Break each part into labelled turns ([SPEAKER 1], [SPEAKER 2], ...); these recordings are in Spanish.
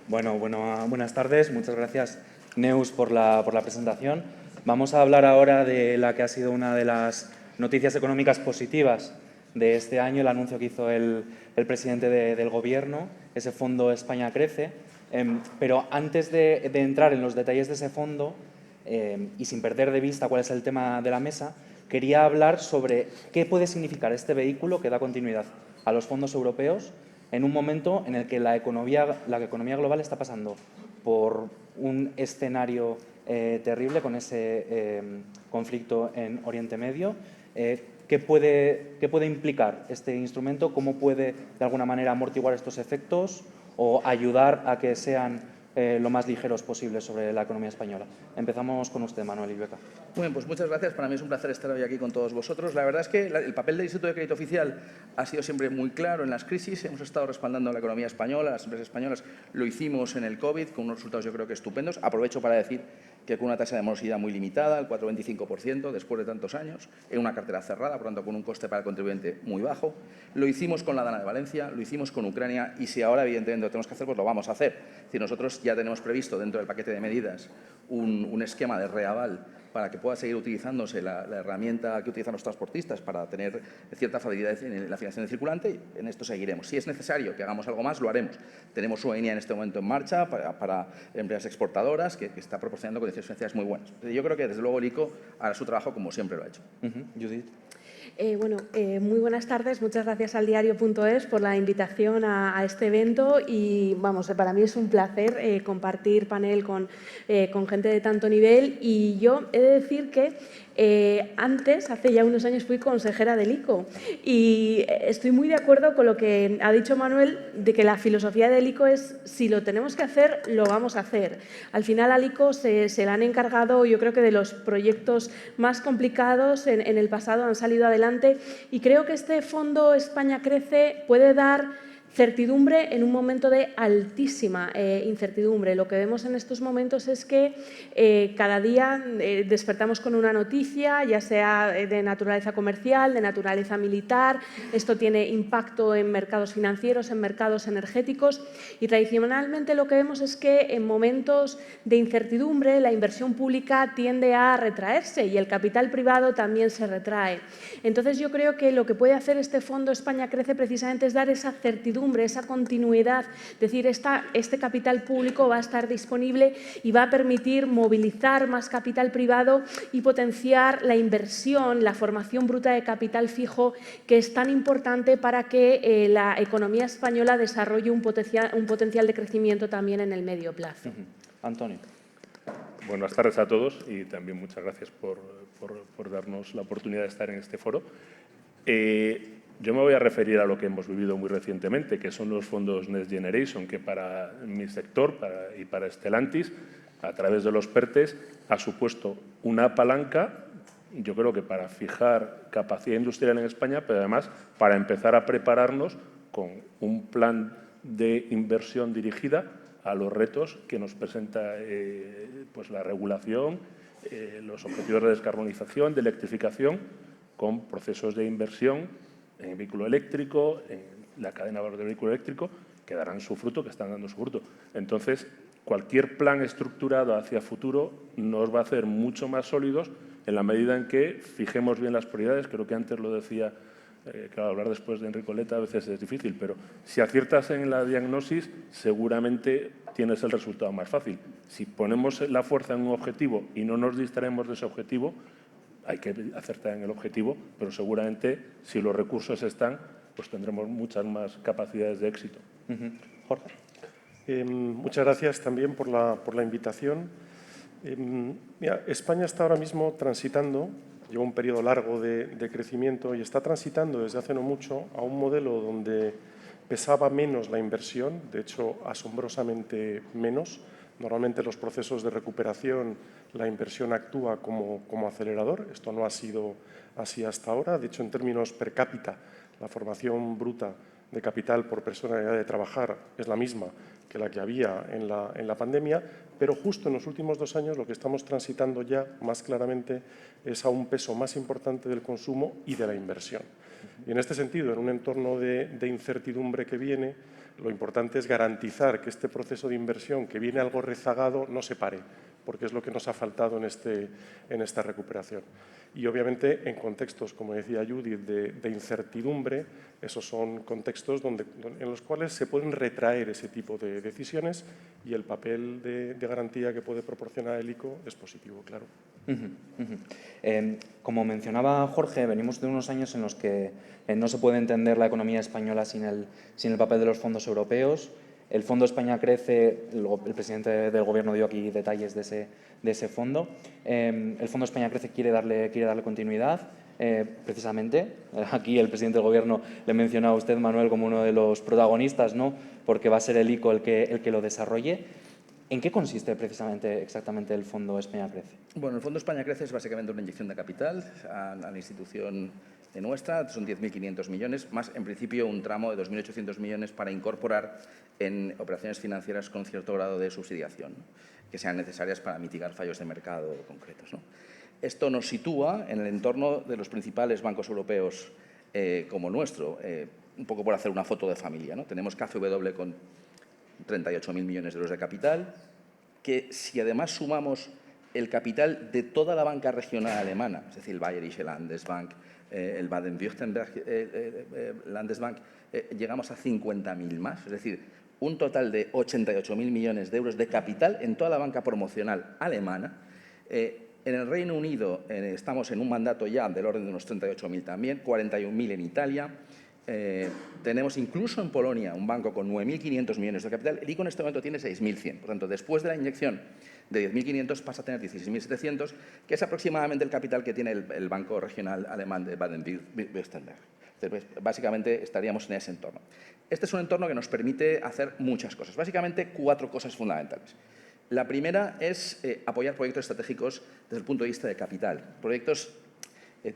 [SPEAKER 1] Buenas tardes. Muchas gracias, Neus, por la presentación. Vamos a hablar ahora de la que ha sido una de las noticias económicas positivas de este año, el anuncio que hizo el presidente del Gobierno, ese fondo España Crece. Pero antes de entrar en los detalles de ese fondo, y sin perder de vista cuál es el tema de la mesa, quería hablar sobre qué puede significar este vehículo que da continuidad a los fondos europeos en un momento en el que la economía global está pasando por un escenario terrible con ese conflicto en Oriente Medio. ¿Qué puede implicar este instrumento? ¿Cómo puede, de alguna manera, amortiguar estos efectos o ayudar a que sean lo más ligeros posibles sobre la economía española? Empezamos con usted, Manuel Ibeca.
[SPEAKER 2] Muy bien, pues muchas gracias. Para mí es un placer estar hoy aquí con todos vosotros. La verdad es que el papel del Instituto de Crédito Oficial ha sido siempre muy claro en las crisis. Hemos estado respaldando a la economía española, a las empresas españolas. Lo hicimos en el COVID con unos resultados yo creo que estupendos. Aprovecho para decir que con una tasa de morosidad muy limitada, el 4,25%, después de tantos años, en una cartera cerrada, por tanto con un coste para el contribuyente muy bajo. Lo hicimos con la Dana de Valencia, lo hicimos con Ucrania y si ahora evidentemente lo tenemos que hacer, pues lo vamos a hacer. Es decir, nosotros ya tenemos previsto dentro del paquete de medidas un esquema de reaval para que pueda seguir utilizándose la herramienta que utilizan los transportistas para tener cierta facilidad en la financiación circulante y en esto seguiremos. Si es necesario que hagamos algo más, lo haremos. Tenemos una línea en este momento en marcha para empresas exportadoras que está proporcionando condiciones financieras muy buenas. Yo creo que, desde luego, el ICO hará su trabajo como siempre lo ha hecho.
[SPEAKER 1] Judith.
[SPEAKER 3] Muy buenas tardes. Muchas gracias al diario.es por la invitación a este evento y, para mí es un placer compartir panel con gente de tanto nivel y yo he de decir que antes, hace ya unos años, fui consejera del ICO y estoy muy de acuerdo con lo que ha dicho Manuel de que la filosofía del ICO es si lo tenemos que hacer, lo vamos a hacer. Al final al ICO se le han encargado, yo creo que de los proyectos más complicados en el pasado han salido adelante y creo que este Fondo España Crece puede dar certidumbre en un momento de altísima incertidumbre. Lo que vemos en estos momentos es que cada día despertamos con una noticia, ya sea de naturaleza comercial, de naturaleza militar. Esto tiene impacto en mercados financieros, en mercados energéticos y tradicionalmente lo que vemos es que en momentos de incertidumbre la inversión pública tiende a retraerse y el capital privado también se retrae. Entonces yo creo que lo que puede hacer este Fondo España Crece precisamente es dar esa certidumbre, esa continuidad, es decir, este capital público va a estar disponible y va a permitir movilizar más capital privado y potenciar la inversión, la formación bruta de capital fijo que es tan importante para que la economía española desarrolle un potencial de crecimiento también en el medio plazo.
[SPEAKER 1] Antonio.
[SPEAKER 4] Buenas tardes a todos y también muchas gracias por darnos la oportunidad de estar en este foro. Yo me voy a referir a lo que hemos vivido muy recientemente, que son los fondos Next Generation, que para mi sector y para Stellantis, a través de los PERTEs, ha supuesto una palanca, yo creo que para fijar capacidad industrial en España, pero además para empezar a prepararnos con un plan de inversión dirigida a los retos que nos presenta pues la regulación, los objetivos de descarbonización, de electrificación, con procesos de inversión en vehículo eléctrico, en la cadena de valor del vehículo eléctrico, que darán su fruto, que están dando su fruto. Entonces, cualquier plan estructurado hacia futuro nos va a hacer mucho más sólidos en la medida en que fijemos bien las prioridades. Creo que antes lo decía, claro, hablar después de Enrico Letta a veces es difícil, pero si aciertas en la diagnosis, seguramente tienes el resultado más fácil. Si ponemos la fuerza en un objetivo y no nos distraemos de ese objetivo, hay que acertar en el objetivo, pero seguramente si los recursos están, pues tendremos muchas más capacidades de éxito.
[SPEAKER 1] Jorge.
[SPEAKER 5] Muchas gracias también por la invitación. España está ahora mismo transitando, lleva un periodo largo de crecimiento y está transitando desde hace no mucho a un modelo donde pesaba menos la inversión, de hecho asombrosamente menos. Normalmente en los procesos de recuperación la inversión actúa como acelerador. Esto no ha sido así hasta ahora. De hecho, en términos per cápita, la formación bruta de capital por persona en edad de trabajar es la misma que la que había en la pandemia, pero justo en los últimos 2 años lo que estamos transitando ya más claramente es a un peso más importante del consumo y de la inversión. Y en este sentido, en un entorno de incertidumbre que viene, lo importante es garantizar que este proceso de inversión, que viene algo rezagado, no se pare, porque es lo que nos ha faltado en esta recuperación. Y obviamente en contextos, como decía Judith, de incertidumbre, esos son contextos en los cuales se pueden retraer ese tipo de decisiones y el papel de garantía que puede proporcionar el ICO es positivo, claro.
[SPEAKER 1] Como mencionaba Jorge, venimos de unos años en los que no se puede entender la economía española sin el papel de los fondos europeos. El Fondo España Crece, el presidente del Gobierno dio aquí detalles de ese fondo. El Fondo España Crece quiere darle continuidad. Precisamente, aquí el presidente del Gobierno le menciona a usted, Manuel, como uno de los protagonistas, ¿no? Porque va a ser el ICO el que lo desarrolle. ¿En qué consiste exactamente el Fondo España Crece?
[SPEAKER 2] Bueno, el Fondo España Crece es básicamente una inyección de capital a la institución nuestra, son 10.500 millones, más en principio un tramo de 2.800 millones para incorporar en operaciones financieras con cierto grado de subsidiación, que sean necesarias para mitigar fallos de mercado concretos, ¿no? Esto nos sitúa en el entorno de los principales bancos europeos como el nuestro, un poco por hacer una foto de familia, ¿no? Tenemos KfW con 38.000 millones de euros de capital, que si además sumamos el capital de toda la banca regional alemana, es decir, el Bayerische Landesbank, el Baden-Württemberg Landesbank, llegamos a 50.000 más, es decir, un total de 88.000 millones de euros de capital en toda la banca promocional alemana. En el Reino Unido estamos en un mandato ya del orden de unos 38.000 también, 41.000 en Italia. Tenemos incluso en Polonia un banco con 9.500 millones de capital. El ICO en este momento tiene 6.100. Por tanto, después de la inyección de 10.500 pasa a tener 16.700, que es aproximadamente el capital que tiene el banco regional alemán de Baden-Württemberg. Básicamente estaríamos en ese entorno. Este es un entorno que nos permite hacer muchas cosas. Básicamente 4 cosas fundamentales. La primera es apoyar proyectos estratégicos desde el punto de vista de capital. Proyectos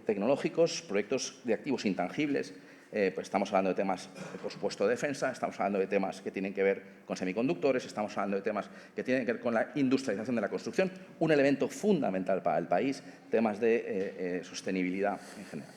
[SPEAKER 2] tecnológicos, proyectos de activos intangibles. Pues estamos hablando de temas, por supuesto, de defensa, estamos hablando de temas que tienen que ver con semiconductores, estamos hablando de temas que tienen que ver con la industrialización de la construcción, un elemento fundamental para el país, temas de sostenibilidad en general.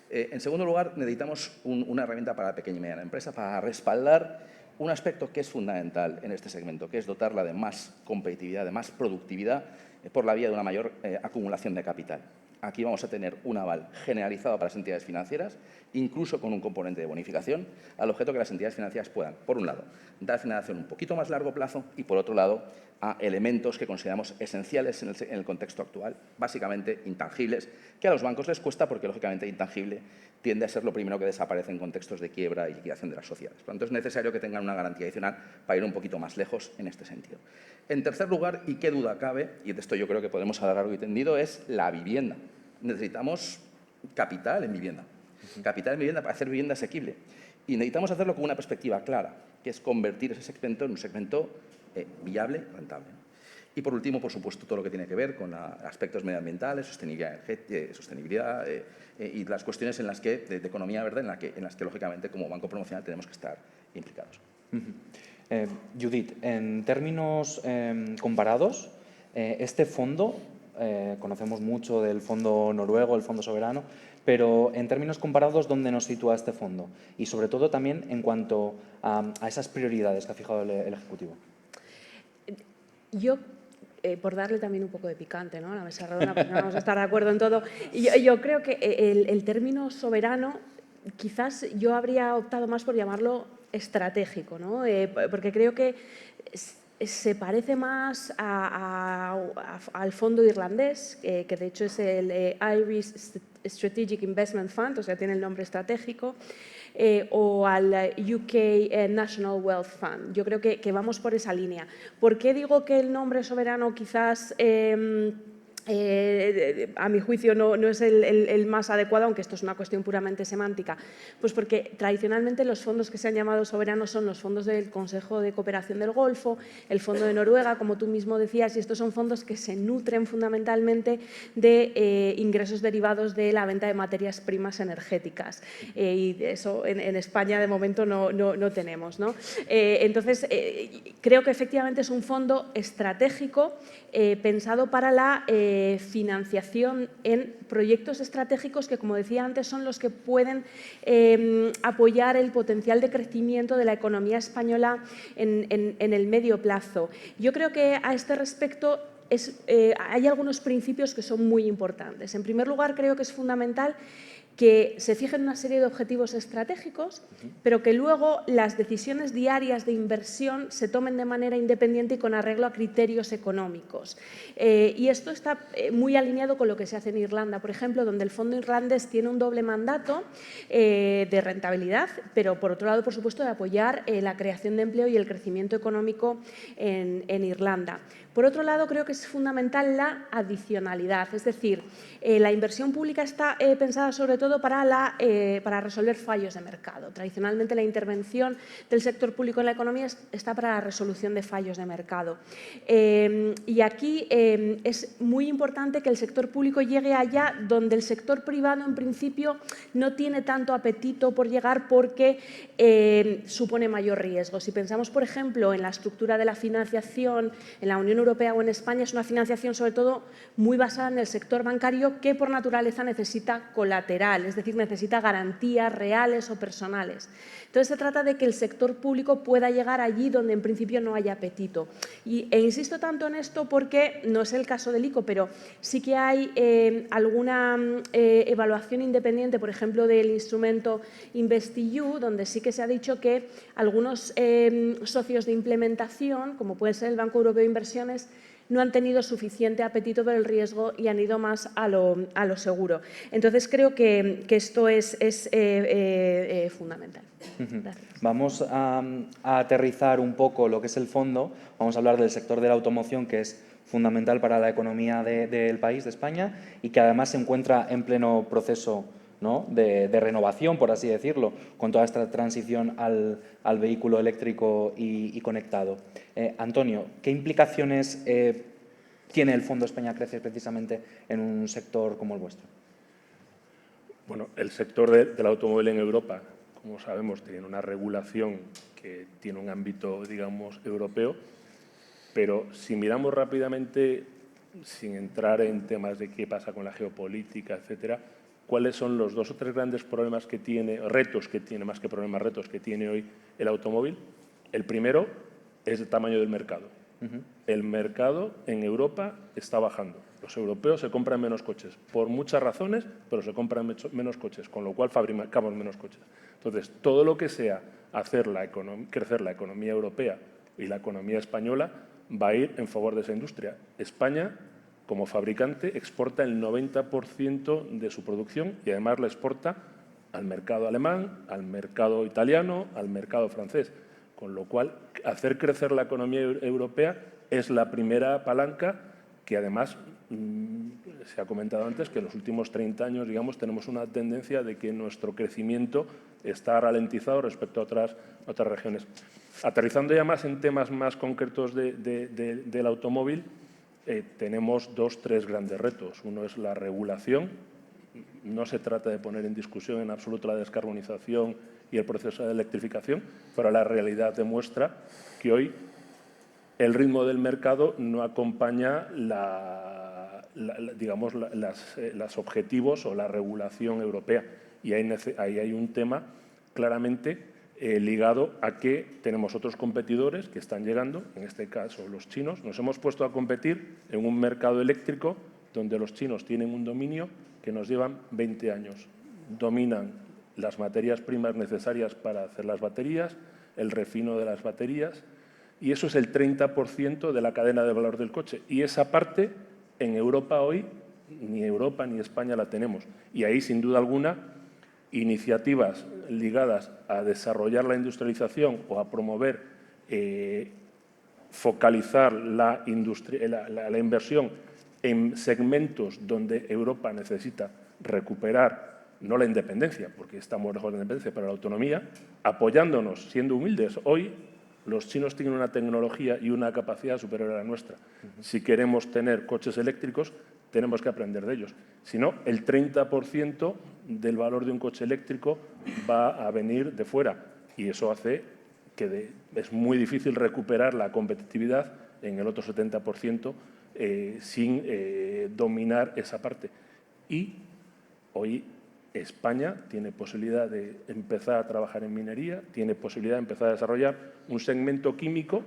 [SPEAKER 2] En segundo lugar, necesitamos una herramienta para la pequeña y mediana empresa para respaldar un aspecto que es fundamental en este segmento, que es dotarla de más competitividad, de más productividad por la vía de una mayor acumulación de capital. Aquí vamos a tener un aval generalizado para las entidades financieras, incluso con un componente de bonificación, al objeto que las entidades financieras puedan, por un lado, dar financiación un poquito más largo plazo y, por otro lado, a elementos que consideramos esenciales en el contexto actual, básicamente intangibles, que a los bancos les cuesta porque, lógicamente, intangible tiende a ser lo primero que desaparece en contextos de quiebra y liquidación de las sociedades. Por lo tanto, es necesario que tengan una garantía adicional para ir un poquito más lejos en este sentido. En tercer lugar, y qué duda cabe, y de esto yo creo que podemos hablar largo y tendido, es la vivienda. Necesitamos capital en vivienda. Capital en vivienda para hacer vivienda asequible. Y necesitamos hacerlo con una perspectiva clara, que es convertir ese segmento en un segmento viable, rentable. Y por último, por supuesto, todo lo que tiene que ver con aspectos medioambientales, sostenibilidad y las cuestiones en las que, de economía verde en las que, lógicamente, como banco promocional tenemos que estar implicados.
[SPEAKER 1] Judith, en términos comparados, este fondo, conocemos mucho del fondo noruego, el fondo soberano, pero en términos comparados, ¿dónde nos sitúa este fondo? Y sobre todo también en cuanto a esas prioridades que ha fijado el Ejecutivo.
[SPEAKER 3] Yo, por darle también un poco de picante, ¿no?, a la mesa redonda, porque no vamos a estar de acuerdo en todo, yo creo que el término soberano, quizás yo habría optado más por llamarlo estratégico, ¿no? Porque creo que se parece más al fondo irlandés, que de hecho es el Irish Strategic Investment Fund, o sea, tiene el nombre estratégico, o al UK National Wealth Fund. Yo creo que vamos por esa línea. ¿Por qué digo que el nombre soberano quizás a mi juicio no es el más adecuado, aunque esto es una cuestión puramente semántica? Pues porque tradicionalmente los fondos que se han llamado soberanos son los fondos del Consejo de Cooperación del Golfo, el Fondo de Noruega, como tú mismo decías, y estos son fondos que se nutren fundamentalmente de ingresos derivados de la venta de materias primas energéticas. Y eso en España de momento no tenemos, ¿no? Entonces, creo que efectivamente es un fondo estratégico pensado para la financiación en proyectos estratégicos que, como decía antes, son los que pueden apoyar el potencial de crecimiento de la economía española en el medio plazo. Yo creo que a este respecto hay algunos principios que son muy importantes. En primer lugar, creo que es fundamental que se fijen una serie de objetivos estratégicos, pero que luego las decisiones diarias de inversión se tomen de manera independiente y con arreglo a criterios económicos. Y esto está muy alineado con lo que se hace en Irlanda, por ejemplo, donde el fondo irlandés tiene un doble mandato de rentabilidad, pero por otro lado, por supuesto, de apoyar la creación de empleo y el crecimiento económico en Irlanda. Por otro lado, creo que es fundamental la adicionalidad, es decir, la inversión pública está pensada sobre todo para resolver fallos de mercado. Tradicionalmente, la intervención del sector público en la economía está para la resolución de fallos de mercado. Y aquí es muy importante que el sector público llegue allá donde el sector privado, en principio, no tiene tanto apetito por llegar porque supone mayor riesgo. Si pensamos, por ejemplo, en la estructura de la financiación en la Unión Europea o en España, es una financiación sobre todo muy basada en el sector bancario que por naturaleza necesita colateral, es decir, necesita garantías reales o personales. Entonces, se trata de que el sector público pueda llegar allí donde en principio no haya apetito. E insisto tanto en esto porque no es el caso del ICO, pero sí que hay alguna evaluación independiente, por ejemplo, del instrumento InvestEU, donde sí que se ha dicho que algunos socios de implementación, como puede ser el Banco Europeo de Inversiones, no han tenido suficiente apetito por el riesgo y han ido más a lo seguro. Entonces, creo que esto es fundamental. Gracias.
[SPEAKER 1] Vamos a aterrizar un poco lo que es el fondo. Vamos a hablar del sector de la automoción, que es fundamental para la economía del país, de España, y que además se encuentra en pleno proceso, ¿no?, de renovación, por así decirlo, con toda esta transición al vehículo eléctrico y conectado. Antonio, ¿qué implicaciones tiene el Fondo España Crece precisamente en un sector como el vuestro?
[SPEAKER 4] Bueno, el sector del automóvil en Europa, como sabemos, tiene una regulación que tiene un ámbito, digamos, europeo, pero si miramos rápidamente, sin entrar en temas de qué pasa con la geopolítica, etcétera, cuáles son los 2 o 3 grandes problemas que tiene, retos que tiene, más que problemas, retos que tiene hoy el automóvil. El primero es el tamaño del mercado. El mercado en Europa está bajando. Los europeos se compran menos coches, por muchas razones, pero se compran menos coches, con lo cual fabricamos menos coches. Entonces, todo lo que sea hacer crecer la economía europea y la economía española va a ir en favor de esa industria. España, como fabricante, exporta el 90% de su producción y además la exporta al mercado alemán, al mercado italiano, al mercado francés. Con lo cual, hacer crecer la economía europea es la primera palanca que además, se ha comentado antes, que en los últimos 30 años, digamos, tenemos una tendencia de que nuestro crecimiento está ralentizado respecto a otras regiones. Aterrizando ya más en temas más concretos del automóvil, tenemos 2 o 3 grandes retos. Uno es la regulación. No se trata de poner en discusión en absoluto la descarbonización y el proceso de electrificación, pero la realidad demuestra que hoy el ritmo del mercado no acompaña los objetivos o la regulación europea. Y ahí hay un tema claramente ligado a que tenemos otros competidores que están llegando, en este caso los chinos. Nos hemos puesto a competir en un mercado eléctrico donde los chinos tienen un dominio que nos llevan 20 años. Dominan las materias primas necesarias para hacer las baterías, el refino de las baterías, y eso es el 30% de la cadena de valor del coche. Y esa parte en Europa hoy, ni Europa ni España la tenemos. Y ahí, sin duda alguna, iniciativas ligadas a desarrollar la industrialización o a promover, focalizar la inversión en segmentos donde Europa necesita recuperar, no la independencia, porque estamos lejos de la independencia, pero la autonomía, apoyándonos, siendo humildes. Hoy los chinos tienen una tecnología y una capacidad superior a la nuestra. Si queremos tener coches eléctricos, tenemos que aprender de ellos. Si no, el 30% del valor de un coche eléctrico va a venir de fuera y eso hace que es muy difícil recuperar la competitividad en el otro 70% sin dominar esa parte. Y hoy España tiene posibilidad de empezar a trabajar en minería, tiene posibilidad de empezar a desarrollar un segmento químico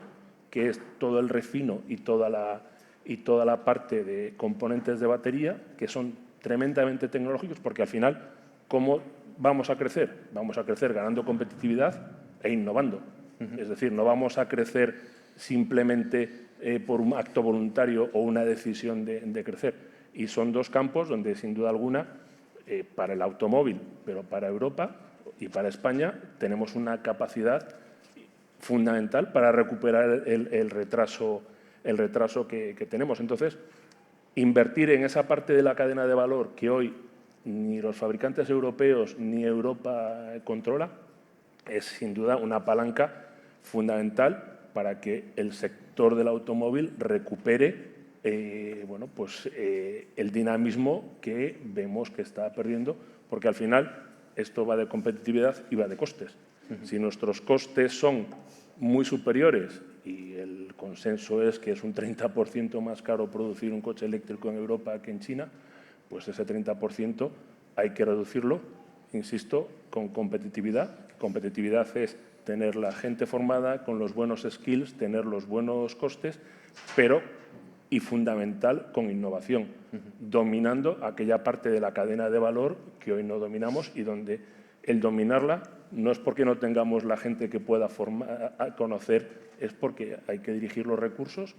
[SPEAKER 4] que es todo el refino y toda la parte de componentes de batería que son tremendamente tecnológicos, porque al final, ¿cómo vamos a crecer? Vamos a crecer ganando competitividad e innovando. Es decir, no vamos a crecer simplemente por un acto voluntario o una decisión de crecer. Y son dos campos donde, sin duda alguna, para el automóvil, pero para Europa y para España, tenemos una capacidad fundamental para recuperar el retraso que tenemos. Entonces, invertir en esa parte de la cadena de valor que hoy ni los fabricantes europeos ni Europa controla es, sin duda, una palanca fundamental para que el sector del automóvil recupere el dinamismo que vemos que está perdiendo, porque al final esto va de competitividad y va de costes. Si nuestros costes son muy superiores y el consenso es que es un 30% más caro producir un coche eléctrico en Europa que en China, pues ese 30% hay que reducirlo, insisto, con competitividad. Competitividad es tener la gente formada con los buenos skills, tener los buenos costes, pero y fundamental con innovación, dominando aquella parte de la cadena de valor que hoy no dominamos y donde el dominarla no es porque no tengamos la gente que pueda conocer, es porque hay que dirigir los recursos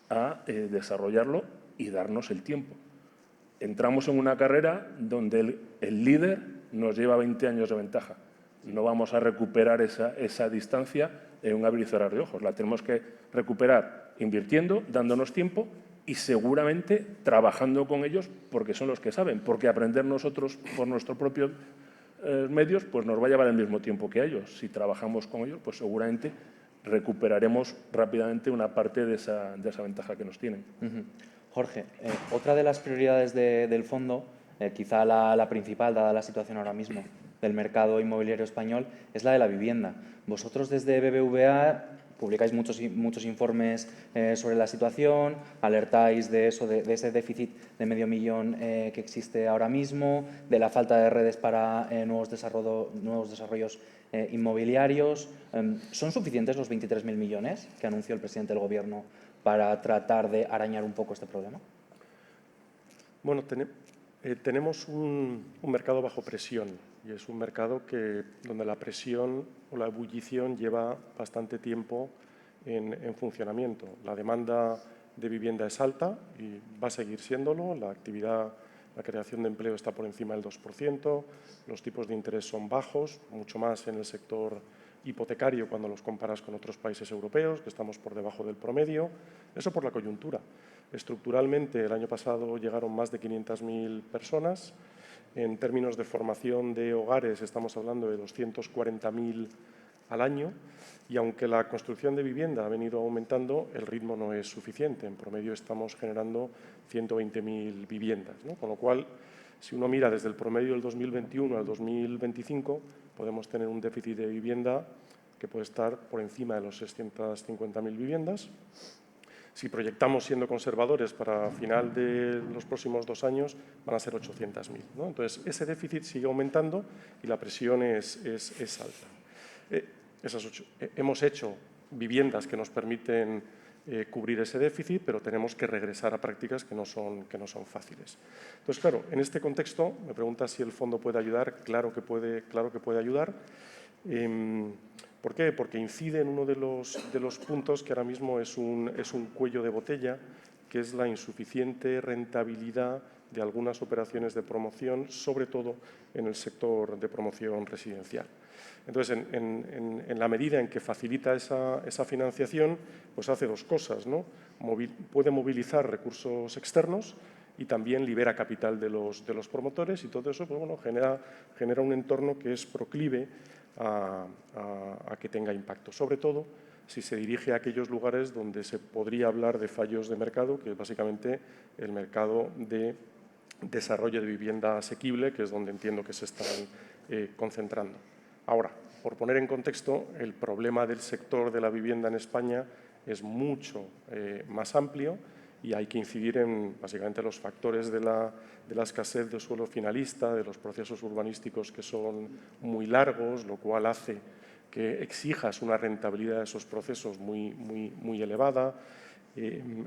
[SPEAKER 4] a desarrollarlo y darnos el tiempo. Entramos en una carrera donde el líder nos lleva 20 años de ventaja. No vamos a recuperar esa distancia en un abrir y cerrar de ojos. La tenemos que recuperar invirtiendo, dándonos tiempo y seguramente trabajando con ellos porque son los que saben. Porque aprender nosotros por nuestros propios medios pues nos va a llevar el mismo tiempo que a ellos. Si trabajamos con ellos, pues seguramente recuperaremos rápidamente una parte de esa ventaja que nos tienen.
[SPEAKER 1] Jorge, otra de las prioridades del fondo, quizá la principal, dada la situación ahora mismo del mercado inmobiliario español, es la de la vivienda. Vosotros desde BBVA publicáis muchos informes sobre la situación, alertáis de ese déficit de medio millón que existe ahora mismo, de la falta de redes para nuevos desarrollos inmobiliarios. ¿Son suficientes los 23.000 millones que anunció el presidente del Gobierno para tratar de arañar un poco este problema?
[SPEAKER 5] Bueno, tenemos un mercado bajo presión y es un mercado donde la presión o la ebullición lleva bastante tiempo en funcionamiento. La demanda de vivienda es alta y va a seguir siéndolo. La creación de empleo está por encima del 2%, los tipos de interés son bajos, mucho más en el sector hipotecario cuando los comparas con otros países europeos, que estamos por debajo del promedio. Eso por la coyuntura. Estructuralmente, el año pasado llegaron más de 500.000 personas. En términos de formación de hogares, estamos hablando de 240.000 al año. Y aunque la construcción de vivienda ha venido aumentando, el ritmo no es suficiente. En promedio estamos generando 120.000 viviendas, ¿no? Con lo cual, si uno mira desde el promedio del 2021 al 2025, podemos tener un déficit de vivienda que puede estar por encima de los 650.000 viviendas. Si proyectamos siendo conservadores para final de los próximos 2 años, van a ser 800.000, ¿no? Entonces, ese déficit sigue aumentando y la presión es alta. Hemos hecho viviendas que nos permiten cubrir ese déficit, pero tenemos que regresar a prácticas que no son fáciles. Entonces, claro, en este contexto, me preguntas si el fondo puede ayudar. Claro que puede ayudar. ¿Por qué? Porque incide en uno de los puntos que ahora mismo es un cuello de botella, que es la insuficiente rentabilidad de algunas operaciones de promoción, sobre todo en el sector de promoción residencial. Entonces, en la medida en que facilita esa financiación, pues hace dos cosas, ¿no? Puede movilizar recursos externos y también libera capital de los promotores, y todo eso pues, bueno, genera un entorno que es proclive a que tenga impacto, sobre todo si se dirige a aquellos lugares donde se podría hablar de fallos de mercado, que es básicamente el mercado de desarrollo de vivienda asequible, que es donde entiendo que se están concentrando. Ahora, por poner en contexto, el problema del sector de la vivienda en España es mucho más amplio y hay que incidir en básicamente los factores de la escasez de suelo finalista, de los procesos urbanísticos que son muy largos, lo cual hace que exijas una rentabilidad de esos procesos muy elevada,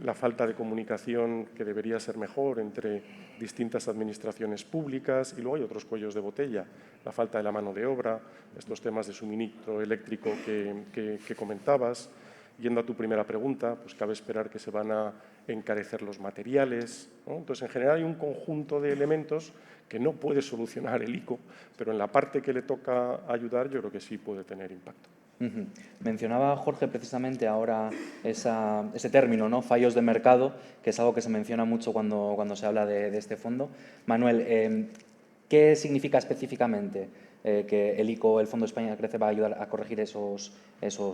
[SPEAKER 5] la falta de comunicación que debería ser mejor entre distintas administraciones públicas, y luego hay otros cuellos de botella, la falta de la mano de obra, estos temas de suministro eléctrico que comentabas. Yendo a tu primera pregunta, pues cabe esperar que se van a encarecer los materiales, ¿no? Entonces, en general hay un conjunto de elementos que no puede solucionar el ICO, pero en la parte que le toca ayudar yo creo que sí puede tener impacto.
[SPEAKER 1] Mencionaba Jorge precisamente ahora ese término, ¿no? Fallos de mercado, que es algo que se menciona mucho cuando se habla de este fondo. Manuel, ¿qué significa específicamente que el ICO, el Fondo España Crece, va a ayudar a corregir esos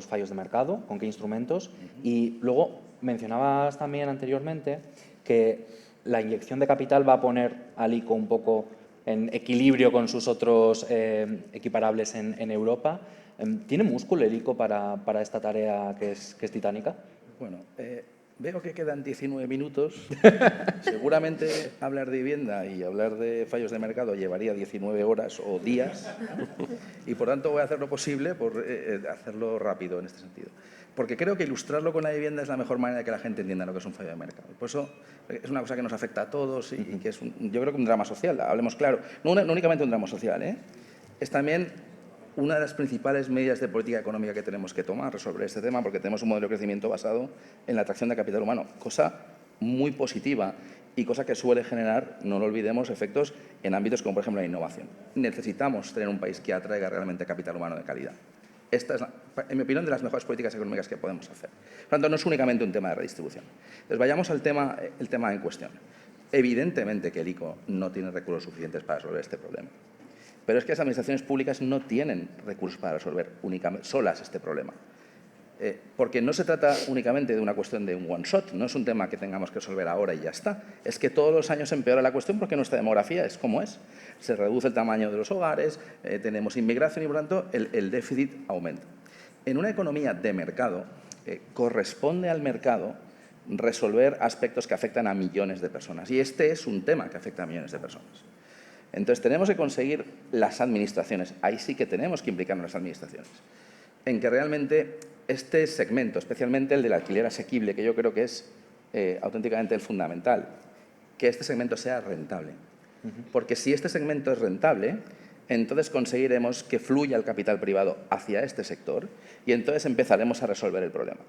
[SPEAKER 1] fallos de mercado? ¿Con qué instrumentos? Y luego mencionabas también anteriormente que la inyección de capital va a poner al ICO un poco en equilibrio con sus otros equiparables en Europa. ¿Tiene músculo el ICO para esta tarea que es titánica?
[SPEAKER 2] Bueno, veo que quedan 19 minutos. Seguramente hablar de vivienda y hablar de fallos de mercado llevaría 19 horas o días, ¿no? Y por tanto voy a hacer lo posible por hacerlo rápido en este sentido. Porque creo que ilustrarlo con la vivienda es la mejor manera de que la gente entienda lo que es un fallo de mercado. Por eso es una cosa que nos afecta a todos y que es, yo creo que un drama social, hablemos claro. No únicamente un drama social, es también una de las principales medidas de política económica que tenemos que tomar, resolver este tema, porque tenemos un modelo de crecimiento basado en la atracción de capital humano, cosa muy positiva y cosa que suele generar, no lo olvidemos, efectos en ámbitos como, por ejemplo, la innovación. Necesitamos tener un país que atraiga realmente capital humano de calidad. Esta es, en mi opinión, de las mejores políticas económicas que podemos hacer. Por tanto, no es únicamente un tema de redistribución. Entonces, vayamos al tema en cuestión. Evidentemente que el ICO no tiene recursos suficientes para resolver este problema. Pero es que las administraciones públicas no tienen recursos para resolver solas este problema. Porque no se trata únicamente de una cuestión de un one-shot, no es un tema que tengamos que resolver ahora y ya está. Es que todos los años empeora la cuestión porque nuestra demografía es como es. Se reduce el tamaño de los hogares, tenemos inmigración y, por tanto, el déficit aumenta. En una economía de mercado, corresponde al mercado resolver aspectos que afectan a millones de personas. Y este es un tema que afecta a millones de personas. Entonces, tenemos que conseguir las administraciones, ahí sí que tenemos que implicarnos las administraciones, en que realmente este segmento, especialmente el del alquiler asequible, que yo creo que es auténticamente el fundamental, que este segmento sea rentable. Porque si este segmento es rentable, entonces conseguiremos que fluya el capital privado hacia este sector y entonces empezaremos a resolver el problema.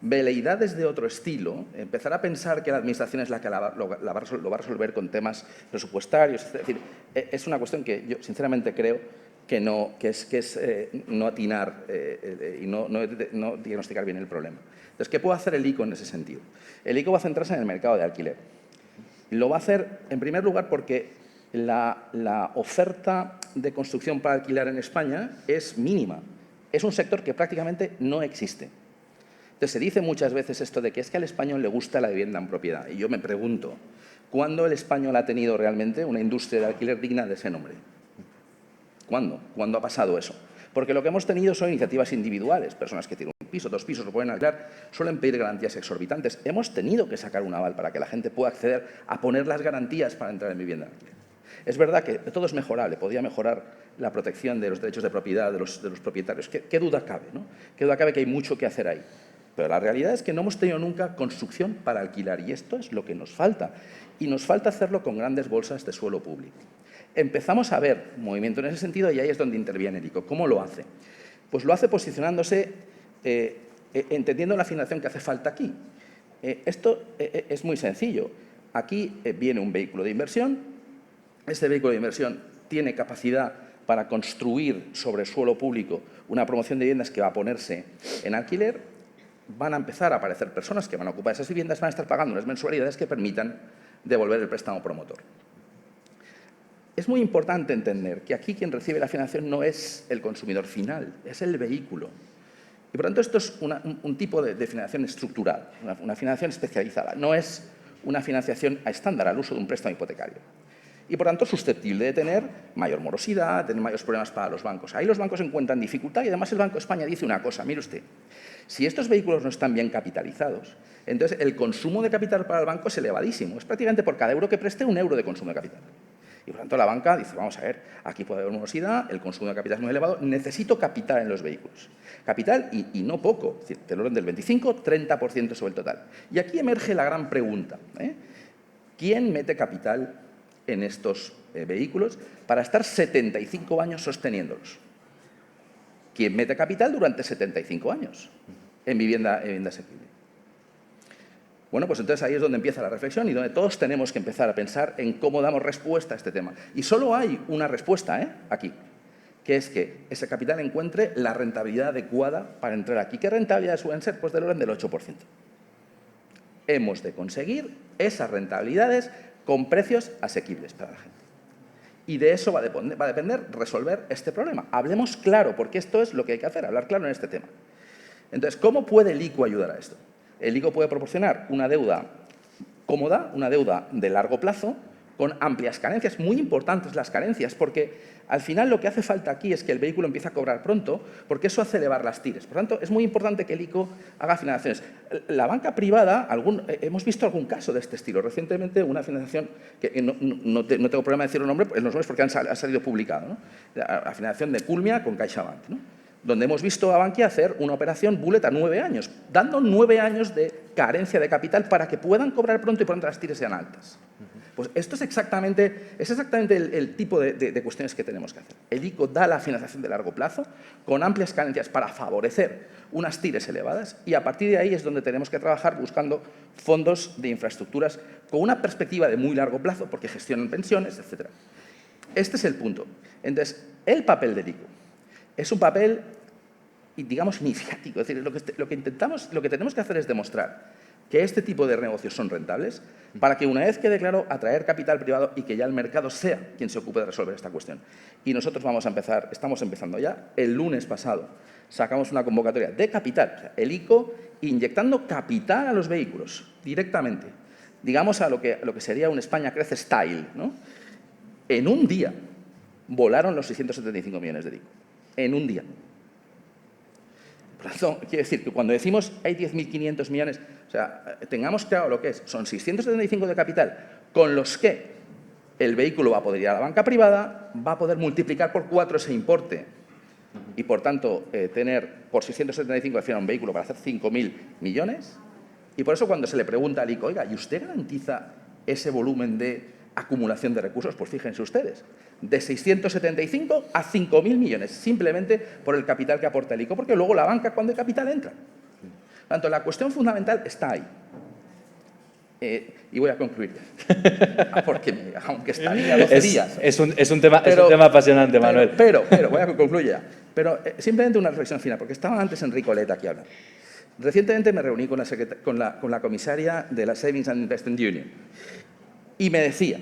[SPEAKER 2] Veleidades de otro estilo, empezar a pensar que la administración es la que lo va a resolver con temas presupuestarios, es decir, es una cuestión que yo sinceramente creo que es no atinar y no diagnosticar bien el problema. Entonces, ¿qué puede hacer el ICO en ese sentido? El ICO va a centrarse en el mercado de alquiler. Lo va a hacer, en primer lugar, porque la oferta de construcción para alquilar en España es mínima. Es un sector que prácticamente no existe. Entonces, se dice muchas veces esto de que es que al español le gusta la vivienda en propiedad. Y yo me pregunto, ¿cuándo el español ha tenido realmente una industria de alquiler digna de ese nombre? ¿Cuándo? ¿Cuándo ha pasado eso? Porque lo que hemos tenido son iniciativas individuales, personas que tienen un piso, 2 pisos, lo pueden alquilar, suelen pedir garantías exorbitantes. Hemos tenido que sacar un aval para que la gente pueda acceder a poner las garantías para entrar en vivienda de alquiler. Es verdad que todo es mejorable, podría mejorar la protección de los derechos de propiedad de los propietarios. ¿Qué duda cabe, ¿no? ¿Qué duda cabe que hay mucho que hacer ahí? Pero la realidad es que no hemos tenido nunca construcción para alquilar y esto es lo que nos falta. Y nos falta hacerlo con grandes bolsas de suelo público. Empezamos a ver movimiento en ese sentido y ahí es donde interviene el ICO. ¿Cómo lo hace? Pues lo hace posicionándose, entendiendo la financiación que hace falta aquí. Esto es muy sencillo. Aquí viene un vehículo de inversión. Este vehículo de inversión tiene capacidad para construir sobre suelo público una promoción de viviendas que va a ponerse en alquiler, van a empezar a aparecer personas que van a ocupar esas viviendas, van a estar pagando unas mensualidades que permitan devolver el préstamo promotor. Es muy importante entender que aquí quien recibe la financiación no es el consumidor final, es el vehículo. Y por tanto esto es un tipo de financiación estructural, una financiación especializada, no es una financiación a estándar al uso de un préstamo hipotecario. Y por tanto susceptible de tener mayor morosidad, de tener mayores problemas para los bancos. Ahí los bancos encuentran dificultad y además el Banco de España dice una cosa, mire usted, si estos vehículos no están bien capitalizados, entonces el consumo de capital para el banco es elevadísimo, es prácticamente por cada euro que preste un euro de consumo de capital. Y por tanto la banca dice, vamos a ver, aquí puede haber morosidad, el consumo de capital es muy elevado, necesito capital en los vehículos. Capital y no poco, es decir, del orden del 25-30% sobre el total. Y aquí emerge la gran pregunta, ¿quién mete capital en estos vehículos para estar 75 años sosteniéndolos? ¿Quién mete capital durante 75 años en vivienda asequible? Bueno, pues entonces ahí es donde empieza la reflexión y donde todos tenemos que empezar a pensar en cómo damos respuesta a este tema. Y solo hay una respuesta aquí, que es que ese capital encuentre la rentabilidad adecuada para entrar aquí. ¿Qué rentabilidades suelen ser? Pues del orden del 8%. Hemos de conseguir esas rentabilidades con precios asequibles para la gente. Y de eso va a depender resolver este problema. Hablemos claro, porque esto es lo que hay que hacer, hablar claro en este tema. Entonces, ¿cómo puede el ICO ayudar a esto? El ICO puede proporcionar una deuda cómoda, una deuda de largo plazo, con amplias carencias, muy importantes las carencias, porque al final lo que hace falta aquí es que el vehículo empiece a cobrar pronto, porque eso hace elevar las TIRES. Por tanto, es muy importante que el ICO haga financiaciones. La banca privada, hemos visto algún caso de este estilo. Recientemente, una financiación, que no tengo problema de decir los nombres porque ha salido publicado, ¿no? La financiación de Culmia con CaixaBank, ¿no? Donde hemos visto a Bankia hacer una operación bullet a 9 años, dando 9 años de carencia de capital para que puedan cobrar pronto y pronto las TIRES sean altas. Pues esto es exactamente el tipo de cuestiones que tenemos que hacer. El ICO da la financiación de largo plazo con amplias carencias para favorecer unas TIRES elevadas y a partir de ahí es donde tenemos que trabajar buscando fondos de infraestructuras con una perspectiva de muy largo plazo porque gestionan pensiones, etc. Este es el punto. Entonces, el papel del ICO es un papel, digamos, iniciático. Es decir, lo que tenemos que hacer es demostrar que este tipo de negocios son rentables para que una vez quede claro atraer capital privado y que ya el mercado sea quien se ocupe de resolver esta cuestión. Y nosotros estamos empezando ya. El lunes pasado sacamos una convocatoria de capital, o sea, el ICO inyectando capital a los vehículos directamente, digamos a lo que sería un España Crece Style, ¿no? En un día volaron los 675 millones de ICO. En un día. Por lo tanto, quiere decir que cuando decimos hay 10.500 millones, o sea, tengamos claro lo que es. Son 675 de capital con los que el vehículo va a poder ir a la banca privada, va a poder multiplicar por 4 ese importe y, por tanto, tener por 675 al final un vehículo para hacer 5.000 millones. Y por eso cuando se le pregunta al ICO, oiga, ¿y usted garantiza ese volumen de acumulación de recursos? Pues fíjense ustedes, de 675 a 5.000 millones, simplemente por el capital que aporta el ICO, porque luego la banca, cuando el capital entra. Por tanto, la cuestión fundamental está ahí. Y voy a concluir, porque aunque estaría 12 días...
[SPEAKER 1] Es un tema apasionante, Manuel.
[SPEAKER 2] Pero voy a concluir ya. Pero simplemente una reflexión final, porque estaba antes Enrico Leta aquí hablando. Recientemente me reuní con la comisaria de la Savings and Investment Union y me decía,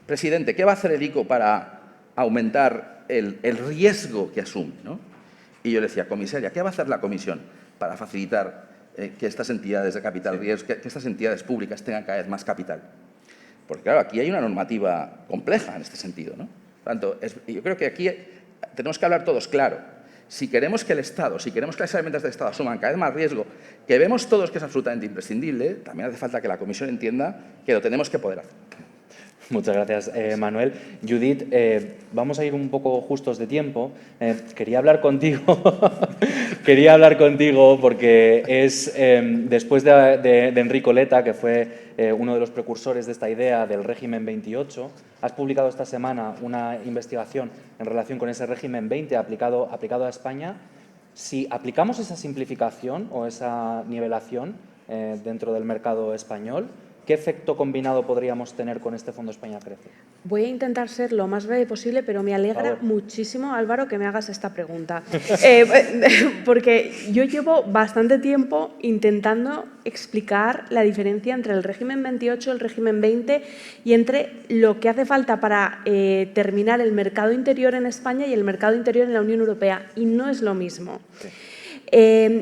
[SPEAKER 2] presidente, ¿qué va a hacer el ICO para aumentar el riesgo que asume, ¿no? Y yo le decía, comisaria, ¿qué va a hacer la comisión para facilitar que estas entidades de capital riesgo, que estas entidades públicas tengan cada vez más capital? Porque claro, aquí hay una normativa compleja en este sentido, ¿no? Por tanto, yo creo que aquí tenemos que hablar todos claro. Si queremos que el Estado, si queremos que las herramientas del Estado asuman cada vez más riesgo, que vemos todos que es absolutamente imprescindible, también hace falta que la Comisión entienda que lo tenemos que poder hacer.
[SPEAKER 1] Muchas gracias, Manuel. Judith, vamos a ir un poco justos de tiempo. Quería hablar contigo porque es, después de Enrico Leta, que fue uno de los precursores de esta idea del régimen 28, has publicado esta semana una investigación en relación con ese régimen 20 aplicado a España. Si aplicamos esa simplificación o esa nivelación dentro del mercado español, ¿qué efecto combinado podríamos tener con este Fondo España Crece?
[SPEAKER 3] Voy a intentar ser lo más breve posible, pero me alegra muchísimo, Álvaro, que me hagas esta pregunta. Porque yo llevo bastante tiempo intentando explicar la diferencia entre el régimen 28, el régimen 20 y entre lo que hace falta para terminar el mercado interior en España y el mercado interior en la Unión Europea. Y no es lo mismo. Sí.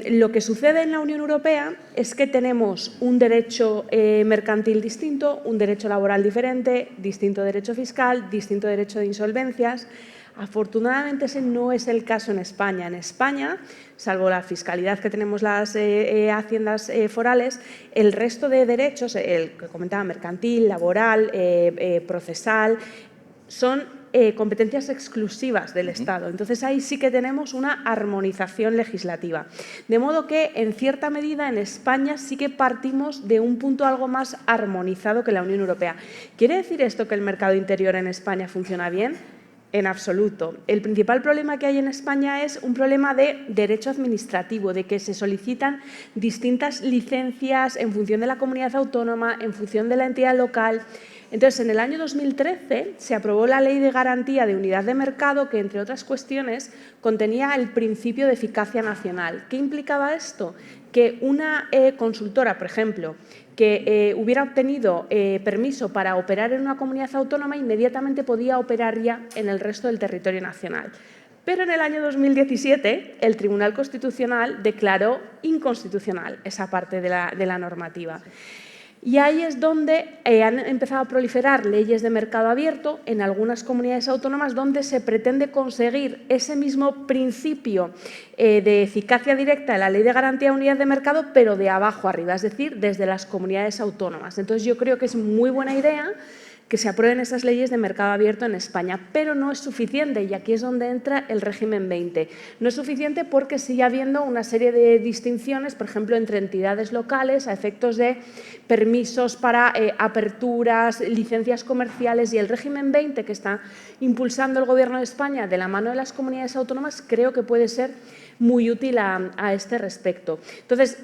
[SPEAKER 3] Lo que sucede en la Unión Europea es que tenemos un derecho mercantil distinto, un derecho laboral diferente, distinto derecho fiscal, distinto derecho de insolvencias. Afortunadamente ese no es el caso en España. En España, salvo la fiscalidad que tenemos las haciendas forales, el resto de derechos, el que comentaba, mercantil, laboral, procesal, son competencias exclusivas del Estado. Entonces, ahí sí que tenemos una armonización legislativa. De modo que, en cierta medida, en España sí que partimos de un punto algo más armonizado que la Unión Europea. ¿Quiere decir esto que el mercado interior en España funciona bien? En absoluto. El principal problema que hay en España es un problema de derecho administrativo, de que se solicitan distintas licencias en función de la comunidad autónoma, en función de la entidad local. Entonces, en el año 2013 se aprobó la Ley de Garantía de Unidad de Mercado que, entre otras cuestiones, contenía el principio de eficacia nacional. ¿Qué implicaba esto? Que una consultora, por ejemplo, que hubiera obtenido permiso para operar en una comunidad autónoma, inmediatamente podía operar ya en el resto del territorio nacional. Pero en el año 2017 el Tribunal Constitucional declaró inconstitucional esa parte de la normativa. Y ahí es donde han empezado a proliferar leyes de mercado abierto en algunas comunidades autónomas donde se pretende conseguir ese mismo principio de eficacia directa de la Ley de Garantía de Unidad de Mercado, pero de abajo arriba, es decir, desde las comunidades autónomas. Entonces, yo creo que es muy buena idea que se aprueben esas leyes de mercado abierto en España, pero no es suficiente, y aquí es donde entra el régimen 20. No es suficiente porque sigue habiendo una serie de distinciones, por ejemplo, entre entidades locales a efectos de permisos para aperturas, licencias comerciales, y el régimen 20 que está impulsando el Gobierno de España de la mano de las comunidades autónomas creo que puede ser muy útil a este respecto. Entonces,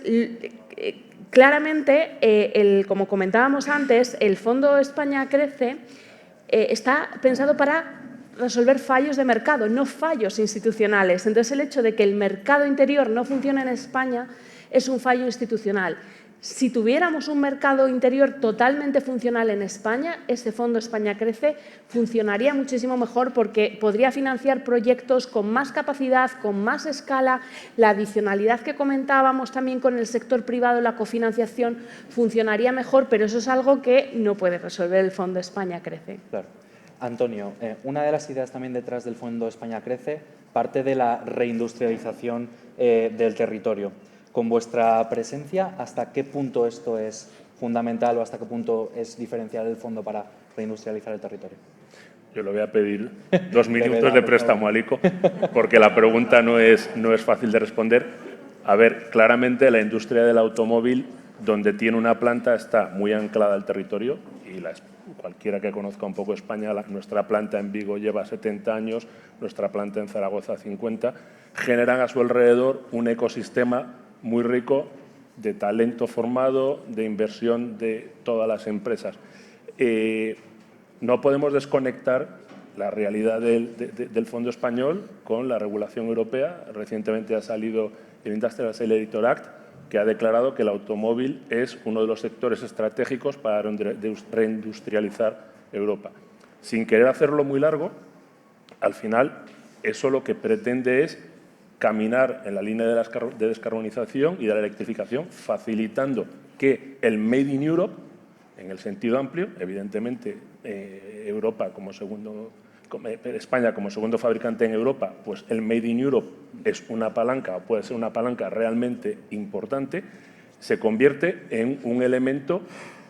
[SPEAKER 3] claramente, como comentábamos antes, el Fondo España Crece está pensado para resolver fallos de mercado, no fallos institucionales. Entonces, el hecho de que el mercado interior no funcione en España es un fallo institucional. Si tuviéramos un mercado interior totalmente funcional en España, ese Fondo España Crece funcionaría muchísimo mejor porque podría financiar proyectos con más capacidad, con más escala. La adicionalidad que comentábamos también con el sector privado, la cofinanciación, funcionaría mejor, pero eso es algo que no puede resolver el Fondo España Crece.
[SPEAKER 1] Claro. Antonio, una de las ideas también detrás del Fondo España Crece parte de la reindustrialización del territorio. Con vuestra presencia, ¿hasta qué punto esto es fundamental o hasta qué punto es diferencial el fondo para reindustrializar el territorio?
[SPEAKER 4] Yo le voy a pedir 2 minutos de préstamo al ICO, porque la pregunta no es fácil de responder. A ver, claramente la industria del automóvil, donde tiene una planta, está muy anclada al territorio y cualquiera que conozca un poco España, nuestra planta en Vigo lleva 70 años, nuestra planta en Zaragoza 50, generan a su alrededor un ecosistema muy rico de talento formado, de inversión de todas las empresas. No podemos desconectar la realidad del Fondo Español con la regulación europea. Recientemente ha salido el Industrial Accelerator Act, que ha declarado que el automóvil es uno de los sectores estratégicos para reindustrializar Europa. Sin querer hacerlo muy largo, al final eso lo que pretende es caminar en la línea de descarbonización y de la electrificación, facilitando que el Made in Europe, en el sentido amplio, evidentemente España como segundo fabricante en Europa, pues el Made in Europe es una palanca, puede ser una palanca realmente importante, se convierte en un elemento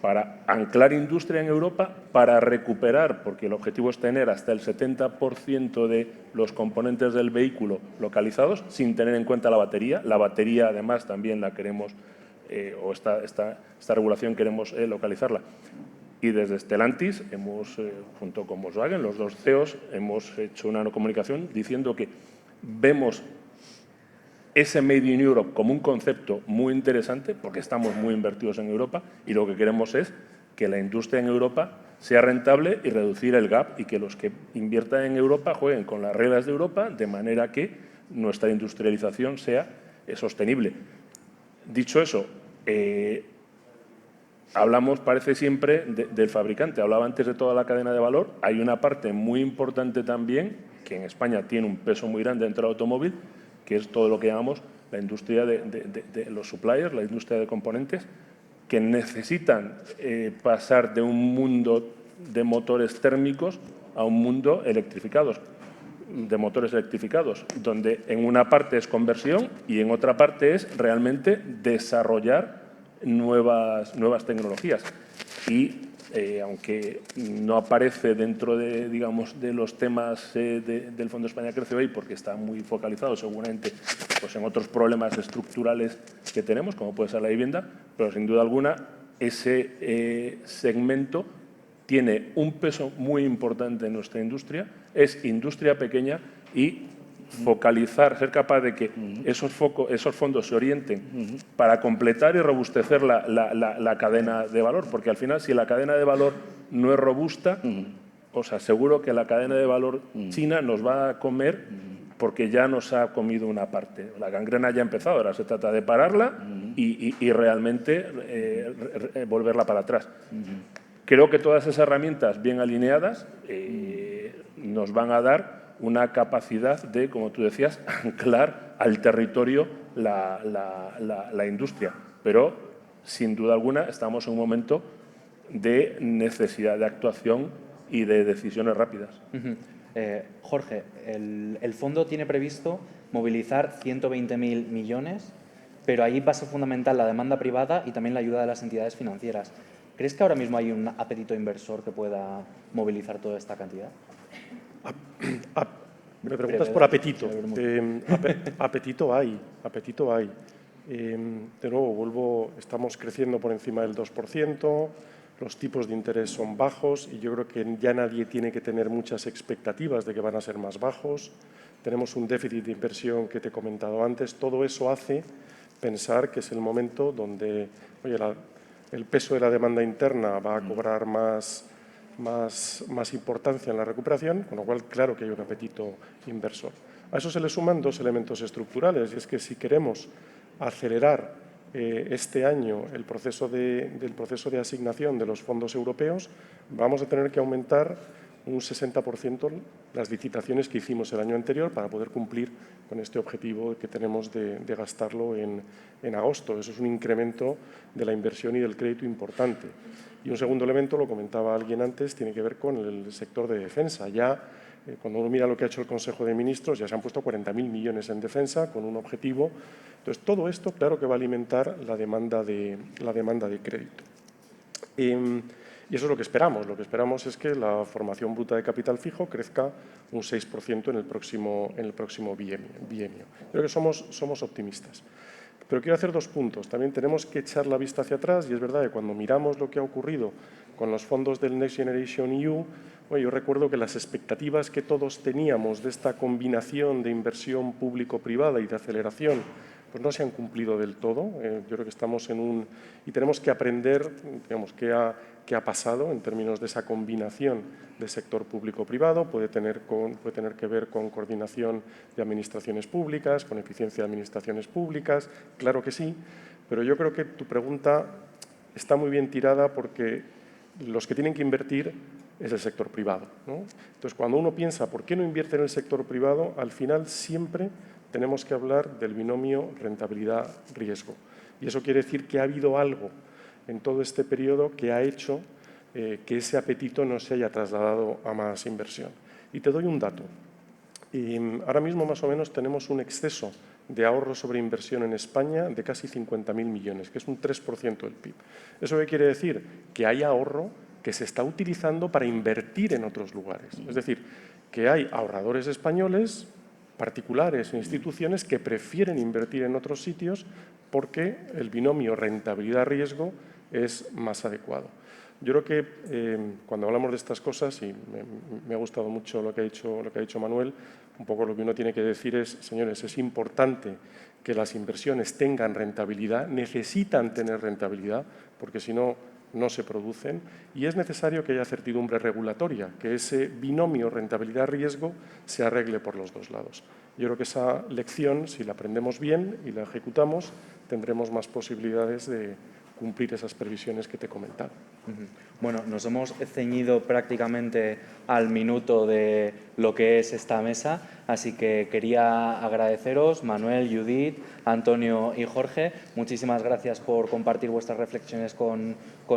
[SPEAKER 4] para anclar industria en Europa, para recuperar, porque el objetivo es tener hasta el 70% de los componentes del vehículo localizados, sin tener en cuenta la batería. La batería, además, también la queremos, esta regulación queremos localizarla. Y desde Stellantis, junto con Volkswagen, los dos CEOs, hemos hecho una comunicación diciendo que vemos ese Made in Europe como un concepto muy interesante porque estamos muy invertidos en Europa y lo que queremos es que la industria en Europa sea rentable y reducir el gap y que los que inviertan en Europa jueguen con las reglas de Europa de manera que nuestra industrialización sea sostenible. Dicho eso, hablamos, parece siempre, del fabricante. Hablaba antes de toda la cadena de valor. Hay una parte muy importante también, que en España tiene un peso muy grande dentro del automóvil, que es todo lo que llamamos la industria de los suppliers, la industria de componentes, que necesitan pasar de un mundo de motores térmicos a un mundo de motores electrificados, donde en una parte es conversión y en otra parte es realmente desarrollar nuevas tecnologías. Y aunque no aparece dentro de, digamos, de los temas del Fondo España Crece Hoy, porque está muy focalizado seguramente pues, en otros problemas estructurales que tenemos, como puede ser la vivienda, pero sin duda alguna ese segmento tiene un peso muy importante en nuestra industria, es industria pequeña y focalizar, ser capaz de que esos fondos se orienten para completar y robustecer la cadena de valor, porque al final si la cadena de valor no es robusta, os aseguro que la cadena de valor china nos va a comer porque ya nos ha comido una parte. La gangrena ya ha empezado, ahora se trata de pararla y realmente volverla para atrás. Creo que todas esas herramientas bien alineadas nos van a dar una capacidad de, como tú decías, anclar al territorio la industria. Pero, sin duda alguna, estamos en un momento de necesidad de actuación y de decisiones rápidas.
[SPEAKER 1] Jorge, el fondo tiene previsto movilizar 120.000 millones, pero ahí va a ser fundamental la demanda privada y también la ayuda de las entidades financieras. ¿Crees que ahora mismo hay un apetito inversor que pueda movilizar toda esta cantidad?
[SPEAKER 5] Me preguntas por apetito. Apetito hay. De nuevo, estamos creciendo por encima del 2%, los tipos de interés son bajos y yo creo que ya nadie tiene que tener muchas expectativas de que van a ser más bajos. Tenemos un déficit de inversión que te he comentado antes. Todo eso hace pensar que es el momento donde el peso de la demanda interna va a cobrar más importancia en la recuperación, con lo cual, claro que hay un apetito inversor. A eso se le suman dos elementos estructurales, y es que si queremos acelerar este año del proceso de asignación de los fondos europeos, vamos a tener que aumentar un 60% las licitaciones que hicimos el año anterior para poder cumplir con este objetivo que tenemos de gastarlo en agosto. Eso es un incremento de la inversión y del crédito importante. Y un segundo elemento, lo comentaba alguien antes, tiene que ver con el sector de defensa. Ya, cuando uno mira lo que ha hecho el Consejo de Ministros, ya se han puesto 40.000 millones en defensa con un objetivo. Entonces, todo esto, claro que va a alimentar la demanda de crédito. Y eso es lo que esperamos. Lo que esperamos es que la formación bruta de capital fijo crezca un 6% en el próximo bienio. Creo que somos optimistas. Pero quiero hacer dos puntos. También tenemos que echar la vista hacia atrás y es verdad que cuando miramos lo que ha ocurrido con los fondos del Next Generation EU, yo recuerdo que las expectativas que todos teníamos de esta combinación de inversión público-privada y de aceleración pues no se han cumplido del todo. Yo creo que estamos y tenemos que aprender, digamos, qué ha pasado en términos de esa combinación de sector público-privado. Puede tener que ver con coordinación de administraciones públicas, con eficiencia de administraciones públicas, claro que sí, pero yo creo que tu pregunta está muy bien tirada porque los que tienen que invertir es el sector privado, ¿no? Entonces, cuando uno piensa ¿por qué no invierte en el sector privado?, al final siempre tenemos que hablar del binomio rentabilidad-riesgo. Y eso quiere decir que ha habido algo en todo este periodo que ha hecho que ese apetito no se haya trasladado a más inversión. Y te doy un dato. Ahora mismo más o menos tenemos un exceso de ahorro sobre inversión en España de casi 50.000 millones, que es un 3% del PIB. ¿Eso qué quiere decir? Que hay ahorro que se está utilizando para invertir en otros lugares. Es decir, que hay ahorradores españoles, particulares e instituciones que prefieren invertir en otros sitios porque el binomio rentabilidad-riesgo es más adecuado. Yo creo que cuando hablamos de estas cosas, y me ha gustado mucho lo que ha dicho Manuel, un poco lo que uno tiene que decir es, señores, es importante que las inversiones tengan rentabilidad, necesitan tener rentabilidad, porque si no no se producen y es necesario que haya certidumbre regulatoria, que ese binomio rentabilidad-riesgo se arregle por los dos lados. Yo creo que esa lección, si la aprendemos bien y la ejecutamos, tendremos más posibilidades de cumplir esas previsiones que te he comentado.
[SPEAKER 1] Bueno, nos hemos ceñido prácticamente al minuto de lo que es esta mesa, así que quería agradeceros, Manuel, Judith, Antonio y Jorge. Muchísimas gracias por compartir vuestras reflexiones con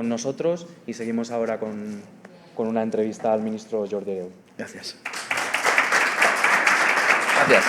[SPEAKER 1] nosotros y seguimos ahora con una entrevista al ministro Jordi Hereu.
[SPEAKER 2] Gracias. Gracias.